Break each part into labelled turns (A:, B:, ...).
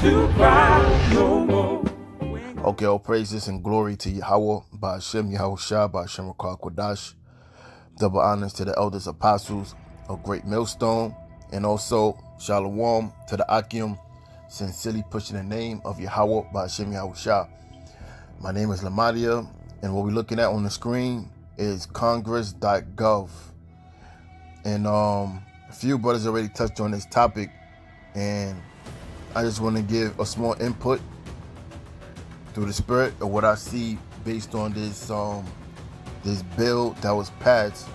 A: to cry no more.
B: Okay, all praises and glory to Yahweh, Ba'ashem Yahushua, Ba'ashem Rakah Kodash. Double honors to the elders apostles of Great Millstone, and also Shalom to the Akim, sincerely pushing the name of Yahweh, Ba'ashem Yahushua. My name is Lamadia, and what we're looking at on the screen is Congress.gov. And a few brothers already touched on this topic, and I just want to give a small input through the spirit of what I see based on this this bill that was passed,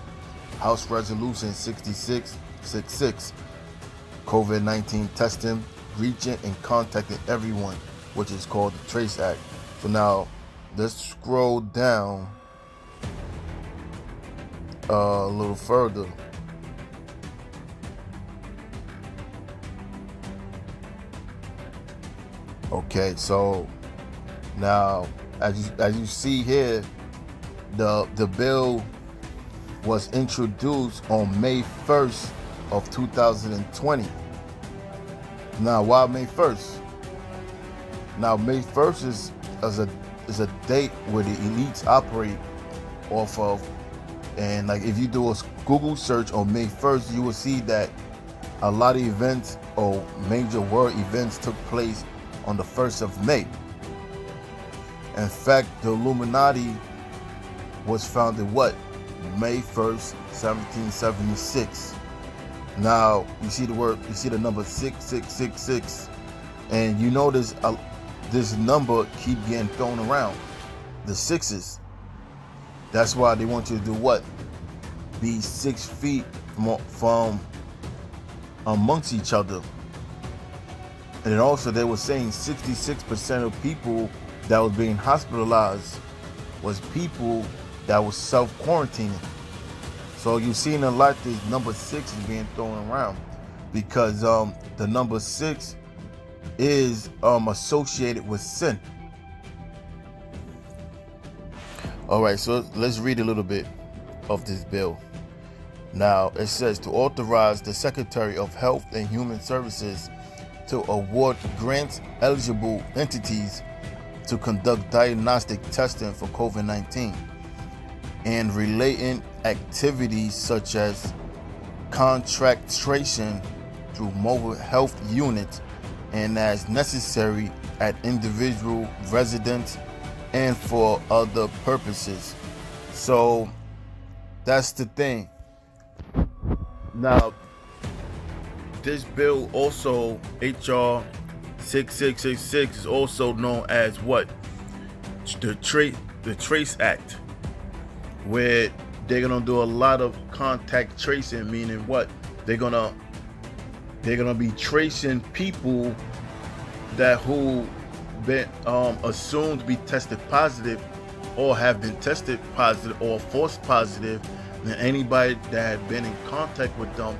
B: House Resolution 6666, COVID-19 testing, reaching and contacting everyone, which is called the Trace Act. So now let's scroll down a little further. Okay, so now as you see here, the bill was introduced on May 1st of 2020. Now, why May 1st? Now, May 1st is a date where the elites operate off of, and like if you do a Google search on May 1st, you will see that a lot of events or major world events took place on the 1st of May. In fact, the Illuminati was founded what? May 1st, 1776. Now, you see the number 6666, and you notice this number keep getting thrown around, the sixes. That's why they want you to do what? Be 6 feet from amongst each other. And then also they were saying 66% of people that was being hospitalized was people that was self-quarantining. So you've seen a lot this number 6 is being thrown around because the number 6 is associated with sin. All right, so let's read a little bit of this bill. Now it says to authorize the Secretary of Health and Human Services to award grants eligible entities to conduct diagnostic testing for COVID-19 and relating activities such as contract tracing through mobile health units and as necessary at individual residents and for other purposes. So that's the thing. Now, this bill also, HR 6666, is also known as what? The Trace Act, where they're gonna do a lot of contact tracing, meaning what? They're gonna be tracing people that who been assumed to be tested positive or have been tested positive or false positive, and anybody that had been in contact with them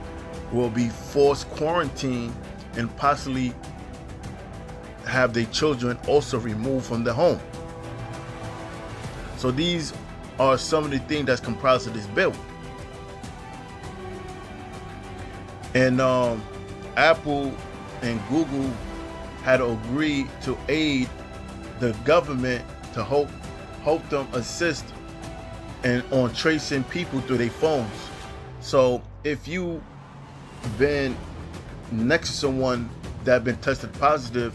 B: will be forced quarantine and possibly have their children also removed from the home. So these are some of the things that's comprised of this bill. And Apple and Google had agreed to aid the government to help them assist on tracing people through their phones. So if you been next to someone that been tested positive,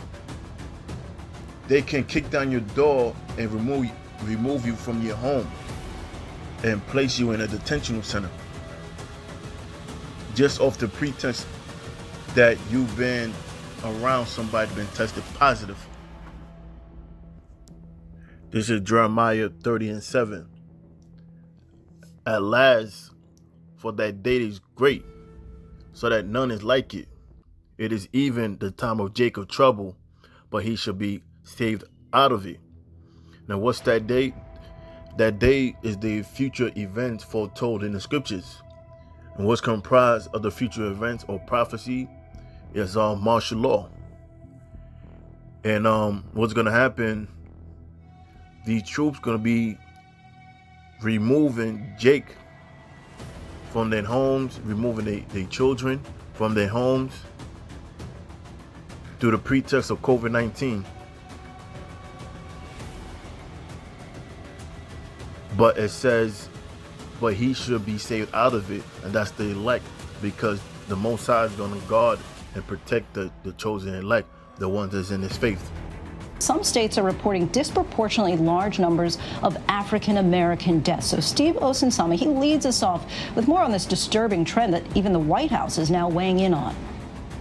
B: they can kick down your door and remove you from your home and place you in a detention center just off the pretense that you've been around somebody been tested positive. This is Jeremiah 30:7. At last, for that day is great, so that none is like it. It is even the time of Jacob trouble, but he shall be saved out of it. Now, what's that day? That day is the future events foretold in the scriptures. And what's comprised of the future events or prophecy is martial law. And what's going to happen, these troops going to be removing Jake from their homes, removing their children from their homes through the pretext of COVID-19. But it says, but he should be saved out of it, and that's the elect, because the Most High is going to guard and protect the chosen elect, the ones that's in his faith.
C: Some states are reporting disproportionately large numbers of African-American deaths. So Steve Osunsami, he leads us off with more on this disturbing trend that even the White House is now weighing in on.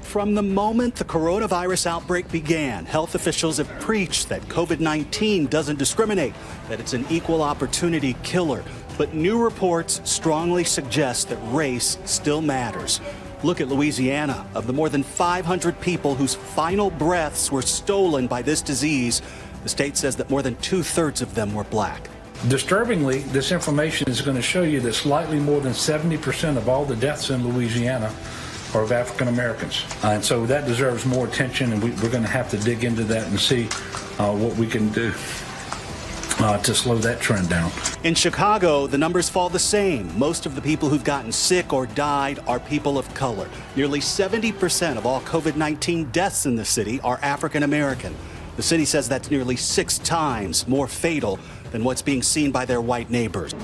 D: From the moment the coronavirus outbreak began, health officials have preached that COVID-19 doesn't discriminate, that it's an equal opportunity killer. But new reports strongly suggest that race still matters. Look at Louisiana. Of the more than 500 people whose final breaths were stolen by this disease, the state says that more than 2/3 of them were black.
E: Disturbingly, this information is going to show you that slightly more than 70% of all the deaths in Louisiana are of African Americans. And so that deserves more attention, and we're going to have to dig into that and see what we can do to slow that trend down.
D: In Chicago, the numbers fall the same. Most of the people who've gotten sick or died are people of color. Nearly 70% of all COVID-19 deaths in the city are African American. The city says that's nearly 6 times more fatal than what's being seen by their white neighbors.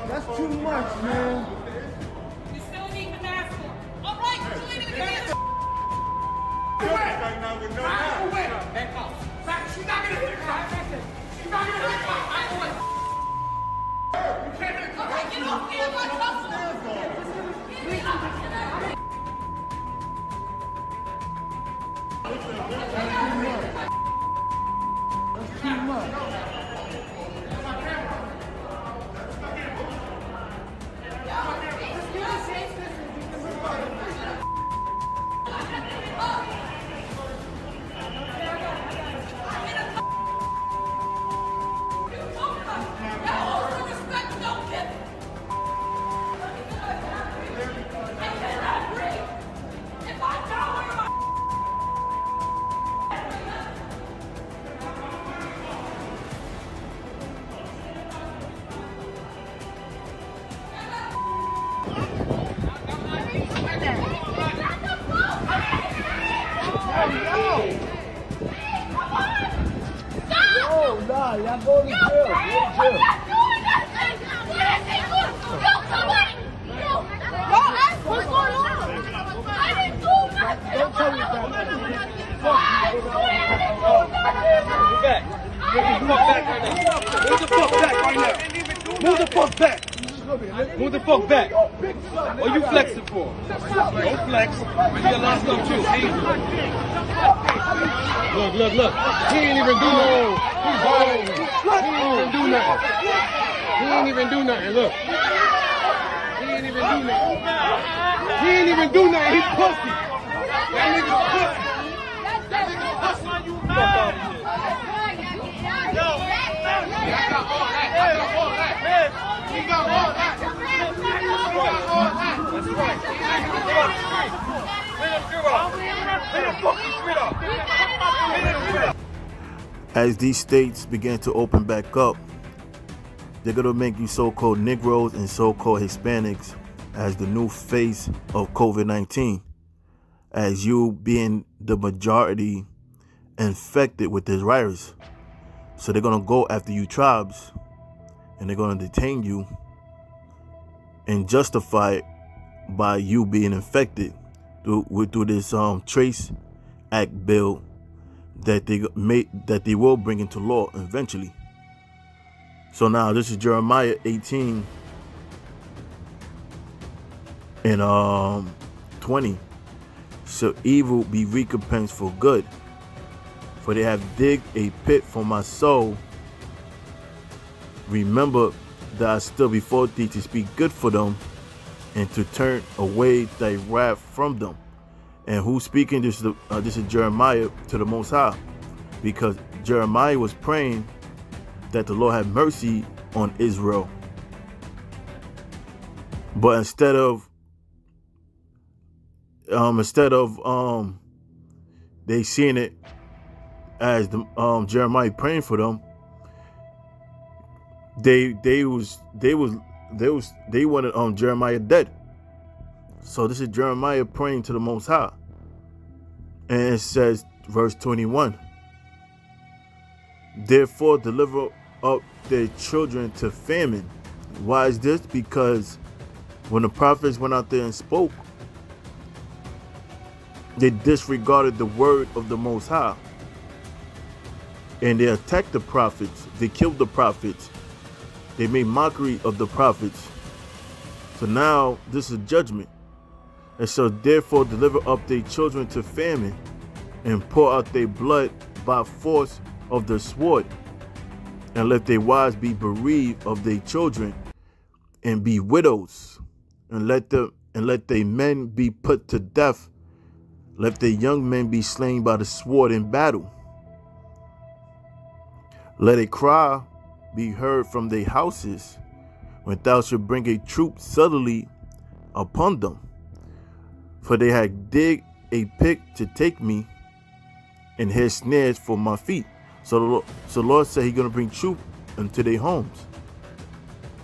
A: That's too much, man. You still need the mask on. All right, you still need the mask on. Right now with no mask. Back off. She's not gonna hit the car. She's not gonna hit the car. Back away. You can't hit the car. All right, get off me. I'm not tough. Get off. That's too much.
F: Move the fuck back. What are you flexing for? Don't flex. You got a lot of stuff too. Look. He ain't even do nothing. He's home. He ain't even do nothing. Look. He ain't even do nothing. He ain't even do nothing. He's pussy. That nigga's pussy. That nigga's pussy. Fuck out of here. Yo, he got all that. He got all that. That's right.
B: As these states begin to open back up, they're going to make you so-called Negroes and so-called Hispanics as the new face of COVID-19, as you being the majority infected with this virus. So they're going to go after you tribes, and they're going to detain you and justify it by you being infected through this Trace Act bill that they will bring into law eventually. So now this is Jeremiah 18 and 20. So evil be recompensed for good, for they have digged a pit for my soul remember that I stood before thee to speak good for them and to turn away thy wrath from them. And who's speaking? This is Jeremiah to the Most High, because Jeremiah was praying that the Lord have mercy on Israel. But instead of they seeing it as the Jeremiah praying for them, they wanted Jeremiah dead. So this is Jeremiah praying to the Most High, and it says, verse 21, therefore deliver up their children to famine. Why is this? Because when the prophets went out there and spoke, they disregarded the word of the Most High, and they attacked the prophets. They killed the prophets. They made mockery of the prophets. So now this is judgment. And so therefore deliver up their children to famine, and pour out their blood by force of the sword, and let their wives be bereaved of their children, and be widows, and let their men be put to death, let their young men be slain by the sword in battle. Let a cry be heard from their houses, when thou shalt bring a troop suddenly upon them. For they had digged a pit to take me, and had snares for my feet. So the Lord said He's going to bring troop into their homes.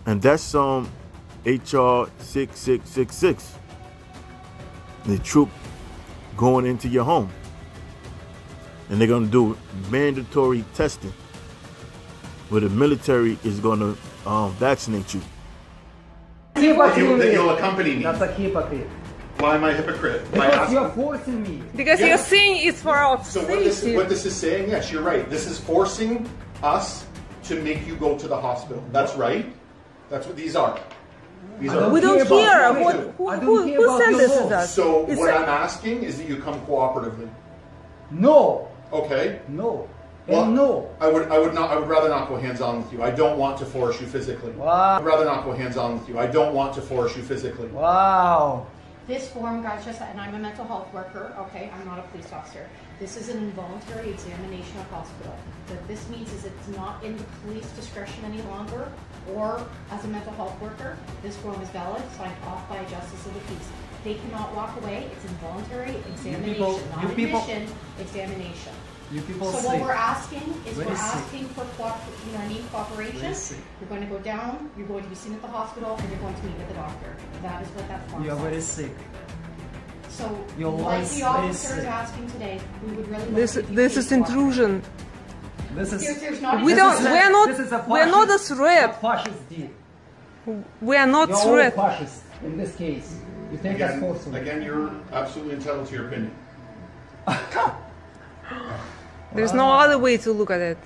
B: And that's HR 6666. The troop going into your home. And they're going to do mandatory testing, where the military is going to vaccinate you.
G: You'll accompany me.
H: That's a hypocrite.
G: Why am I a hypocrite?
H: Because you're forcing me.
A: Because you're saying it's for our
G: So
A: safety.
G: what this is saying, yes, you're right. This is forcing us to make you go to the hospital. That's right. That's what these are. These are.
A: We don't care. Who sent this to us?
G: So what I'm asking is that you come cooperatively.
H: No.
G: Okay.
H: No.
G: Well,
H: And no.
G: I would rather not go hands-on with you. I don't want to force you physically.
H: Wow.
G: I'd rather not go hands-on with you. I don't want to force you physically.
H: Wow.
I: This form, guys, and I'm a mental health worker, okay? I'm not a police officer. This is an involuntary examination of hospital. What this means is it's not in the police discretion any longer, or as a mental health worker, this form is valid, signed off by a justice of the peace. They cannot walk away. It's involuntary examination, not admission, examination.
H: You people
I: So what we're asking is
H: Where
I: we're
H: is
I: asking for cooperation. You're going to go down, you're going to be seen at the hospital, and you're going to meet with the doctor. That is what that form
H: You are
I: says.
H: very sick.
I: So,
H: Your
I: like
H: voice
I: the
H: very
I: officer is
H: sick.
I: asking today, we would really
A: This
I: like you to
A: this
I: please
A: is intrusion.
H: This is.
I: There's not
A: We
I: even-
A: don't.
H: This is a
A: We're not a
H: fascist-
A: threat.
H: a fascist deed.
A: We are not
H: You're all
A: threat.
H: fascist in this case. You take us forcefully.
G: Again, you're absolutely entitled to your opinion.
A: There's no other way to look at it.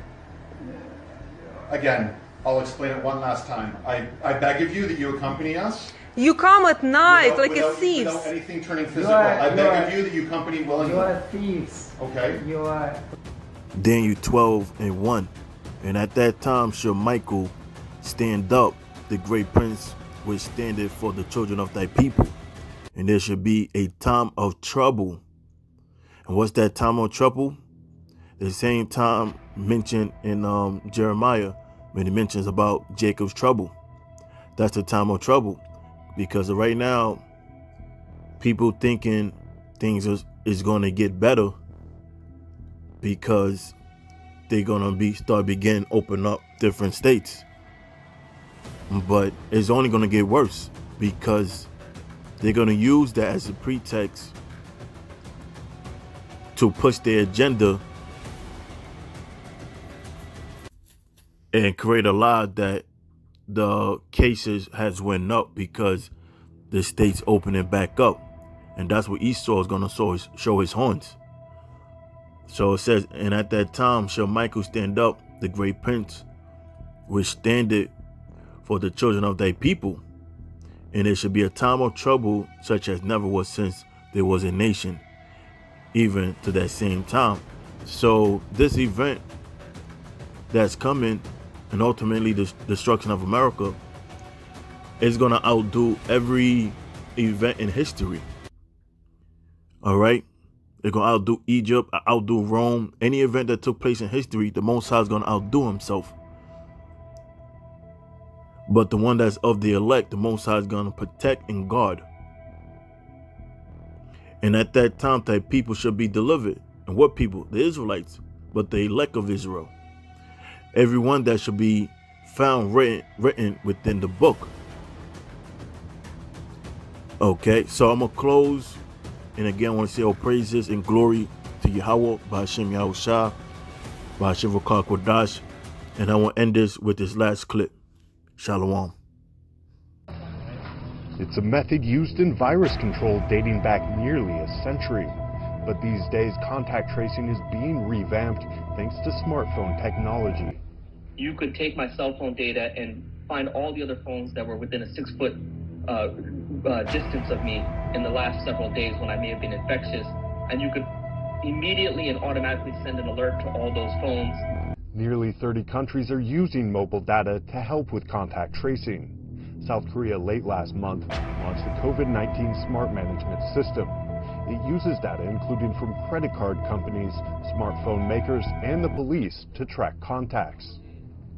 G: Again, I'll explain it one last time. I beg of you that you accompany us.
A: You come at night like a
G: without
A: thief.
G: Without anything turning physical.
H: are-
G: I
H: you
G: beg
H: are-
G: of you that you accompany willingly.
H: You are thieves.
G: Okay?
H: You are.
B: Daniel 12:1. And at that time shall Michael stand up, the great prince, which standeth for the children of thy people. And there shall be a time of trouble. And what's that time of trouble? The same time mentioned in Jeremiah, when he mentions about Jacob's trouble. That's the time of trouble. Because right now, people thinking things is going to get better, because they're going to begin open up different states. But it's only going to get worse, because they're going to use that as a pretext to push their agenda and create a lie that the cases has went up because the state's opening back up. And that's what Esau is going to show his horns. So it says, and at that time shall Michael stand up, the great prince, which standeth for the children of thy people. And there shall be a time of trouble such as never was since there was a nation, even to that same time. So this event that's coming and ultimately the destruction of America is going to outdo every event in history. All right? They're going to outdo Egypt, outdo Rome. Any event that took place in history, the Most High is going to outdo himself. But the one that's of the elect, the Most High is going to protect and guard. And at that time, that people should be delivered. And what people? The Israelites, but the elect of Israel. Everyone that should be found written within the book. Okay, so I'm going to close. And again, I want to say all praises and glory to Yahweh, Ba'ashem Yahushua, Ba'ashem Rukah Kodash. And I want to end this with this last clip. Shalom.
J: It's a method used in virus control dating back nearly a century. But these days, contact tracing is being revamped thanks to smartphone technology.
K: You could take my cell phone data and find all the other phones that were within a 6-foot distance of me in the last several days when I may have been infectious, and you could immediately and automatically send an alert to all those phones.
J: Nearly 30 countries are using mobile data to help with contact tracing. South Korea late last month launched the COVID-19 Smart Management System. It uses data including from credit card companies, smartphone makers, and the police to track contacts.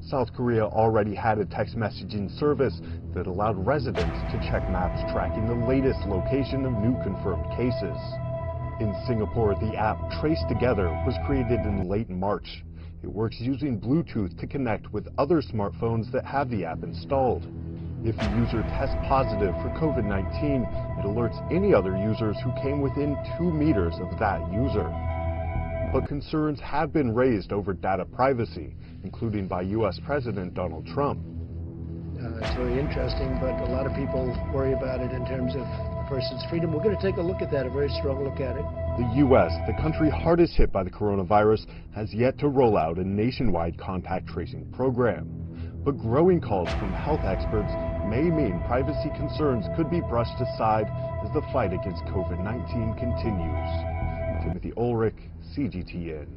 J: South Korea already had a text messaging service that allowed residents to check maps tracking the latest location of new confirmed cases. In Singapore, the app Trace Together was created in late March. It works using Bluetooth to connect with other smartphones that have the app installed. If a user tests positive for COVID-19, it alerts any other users who came within 2 meters of that user. But concerns have been raised over data privacy, including by U.S. President Donald Trump.
L: It's very interesting, but a lot of people worry about it in terms of a person's freedom. We're going to take a look at that, a very strong look at it.
J: The U.S., the country hardest hit by the coronavirus, has yet to roll out a nationwide contact tracing program. But growing calls from health experts may mean privacy concerns could be brushed aside as the fight against COVID-19 continues. Timothy Ulrich, CGTN.